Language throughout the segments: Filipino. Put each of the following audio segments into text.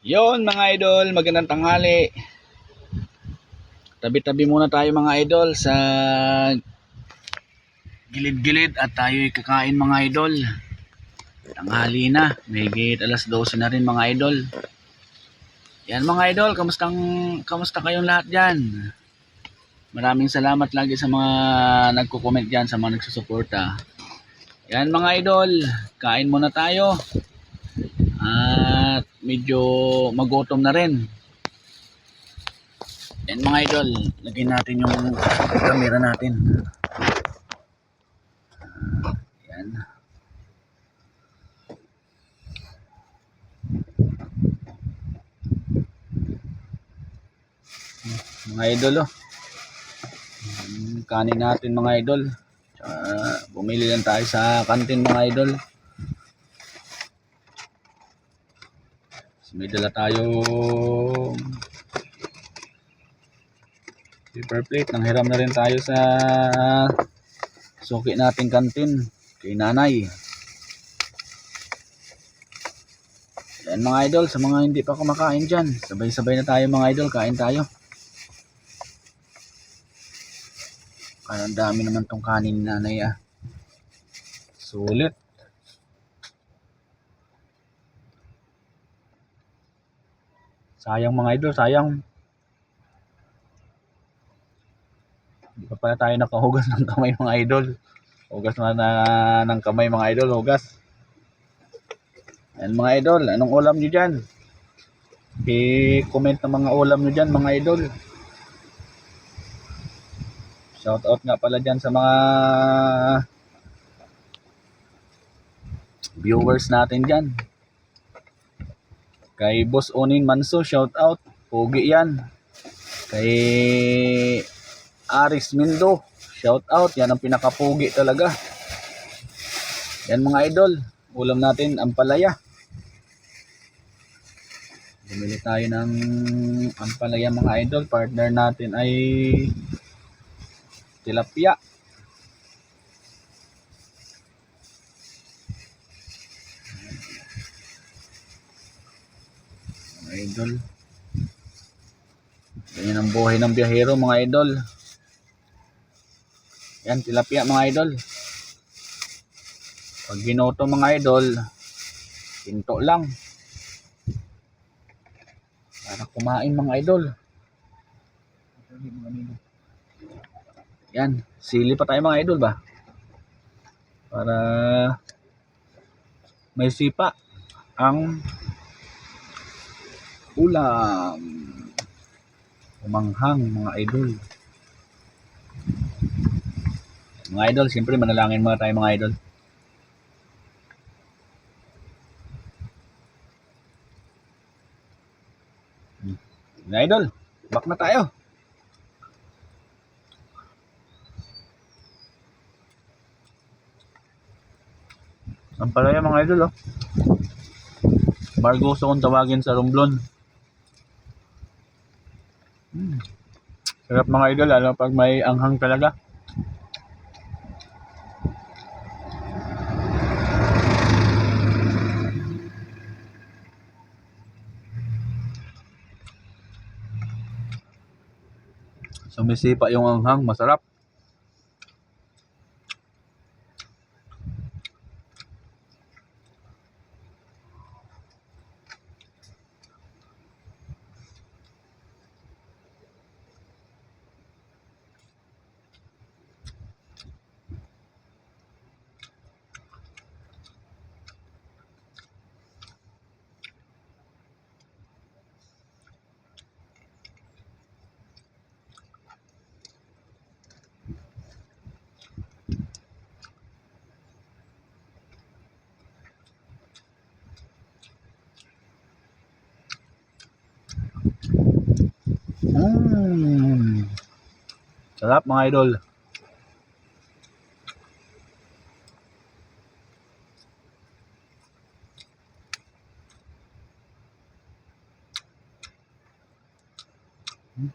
Yon mga idol, magandang tanghali. Tabi-tabi muna tayo mga idol sa gilid-gilid at tayo'y kakain mga idol. Tanghali na, mahigit alas 12 na rin mga idol. Yan mga idol, kamusta kayong lahat dyan? Maraming salamat lagi sa mga nagko-comment dyan, sa mga nagsusuporta. Yan mga idol, kain muna tayo. At medyo magutom na rin. Yan mga idol, lagyan natin yung camera natin. Yan. Mga idol kanin natin mga idol. Bumili lang tayo sa kantin mga idol. May dala tayo paper plate. Nanghiram na rin tayo sa suki nating kantin kay nanay. Yan mga idol, sa mga hindi pa kumakain dyan, sabay-sabay na tayo mga idol, kain tayo. Kaya ang dami naman tong kanin ni nanay Sulit. Sayang mga idol, sayang. Hindi pa pala tayo nakahugas ng kamay mga idol. Hugas na ng kamay mga idol, hugas. Yan mga idol, anong ulam nyo dyan? I-comment ng mga ulam nyo dyan mga idol. Shout out nga pala dyan sa mga viewers natin dyan. Kay Boss Onin Manso, shout out. Pugi yan. Kay Aris Mindo, shout out. Yan ang pinakapugi talaga. Yan mga idol, ulam natin ampalaya. Bumili tayo ng ampalaya mga idol. Partner natin ay tilapia. Mga idol, ganyan ang buhay ng biyahero mga idol. Yan, tilapia mga idol. Pag ginoto mga idol, pinto lang para kumain mga idol. Yan, sili pa tayo mga idol ba? Para may sipa ang ulam. Umanghang mga idol. Mga idol, siyempre manalangin muna tayo mga idol. Mga idol, back na tayo. Ang palaya mga idol Bargoso kung tawagin sa Romblon. Sarap mga idol, lalo pag may anghang talaga. Sumisipa yung anghang, masarap. Sarap mga idol.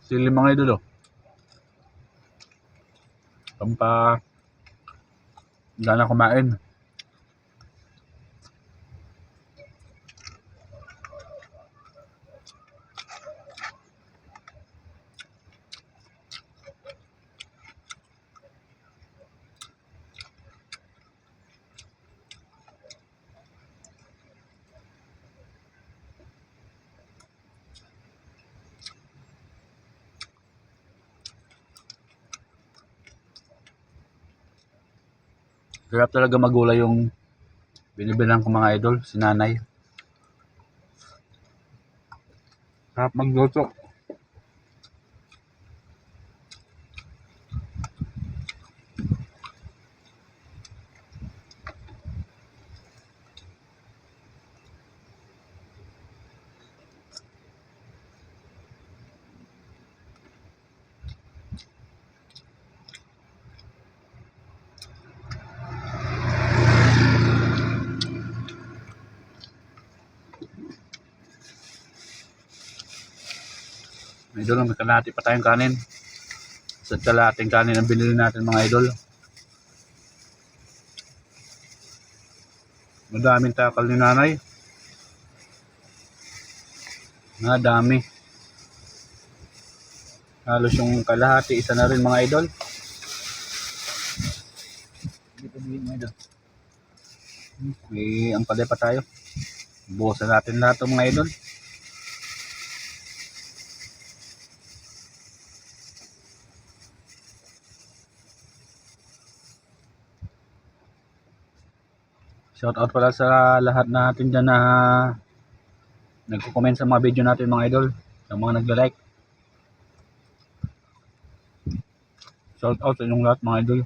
Sili mga idol Pampa gana kumain. Sarap talaga magulay yung binibilang ko mga idol, si nanay. Sarap magluto. Idol, may kalahati pa tayong kanin. Sa kalahating kanin ang binili natin mga idol. Madaming takal ni nanay. Dami. Halos yung kalahati, isa na rin mga idol. Dito din mga idol. May angkade pa tayo. Bukasan natin lahat ng mga idol. Shout out pala sa lahat natin dyan na nagko-comment sa mga video natin mga idol. Sa mga nagla-like. Shout out sa inyong lahat mga idol.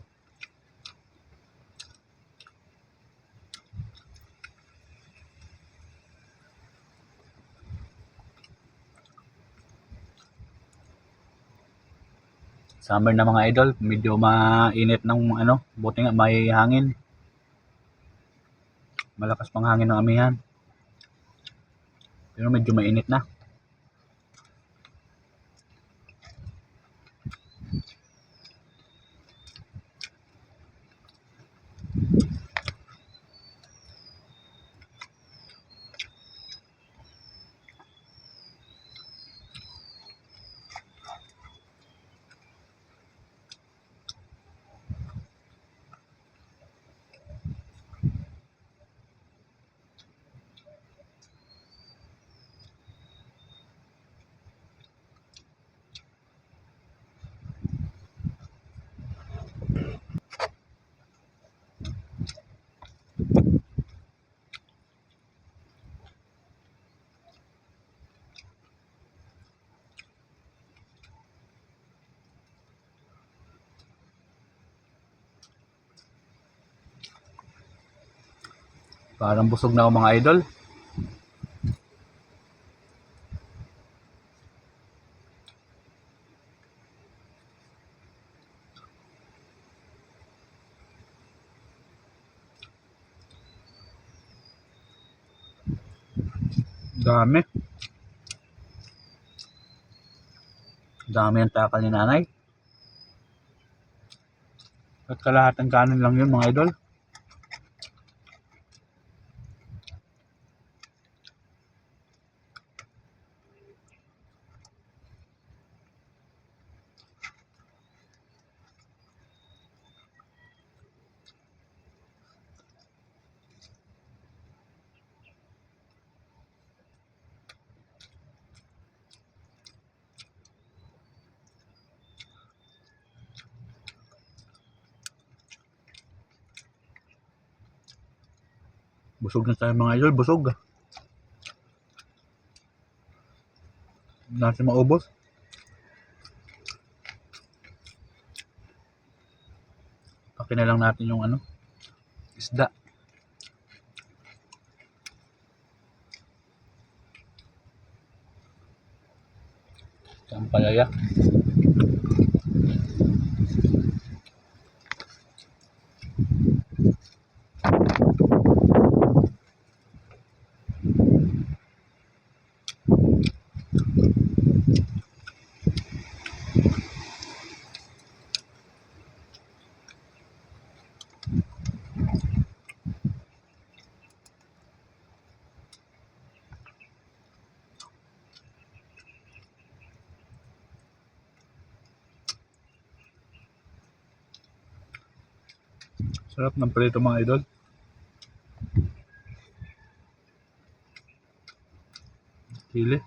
Summer na mga idol, medyo mainit ng buti nga may hangin. Malakas pang hangin ng amihan. Pero medyo mainit na. Parang busog na ako mga idol. Dami. Dami ang takal ni nanay. At kalahatang kanin lang yun mga idol. Busog na tayo mga idol, busog. Hindi natin maubos. Pakin na lang natin yung isda. Sampalaya. Sarap ng prito mga idol. Chili.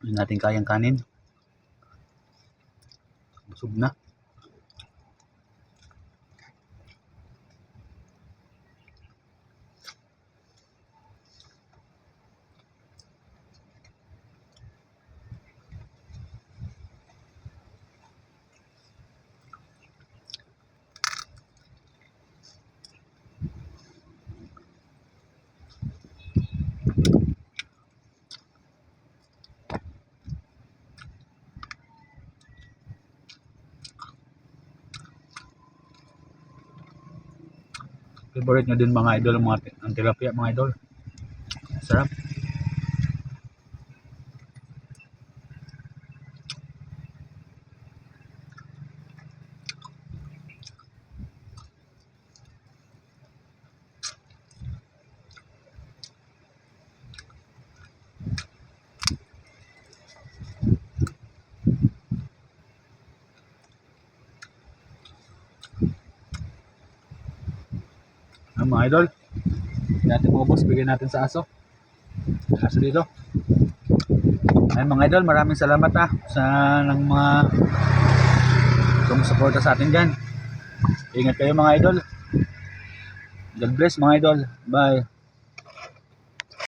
Hindi natin kayang kanin. Busog na. Favorite nyo din mga idol ang tilapia mga idol. Sarap. Mga idol, hindi natin maubos, bigyan natin sa aso. Aso dito. Ayun mga idol, maraming salamat sa ng mga sumusuporta sa atin dyan. Ingat kayo mga idol. God bless mga idol. Bye.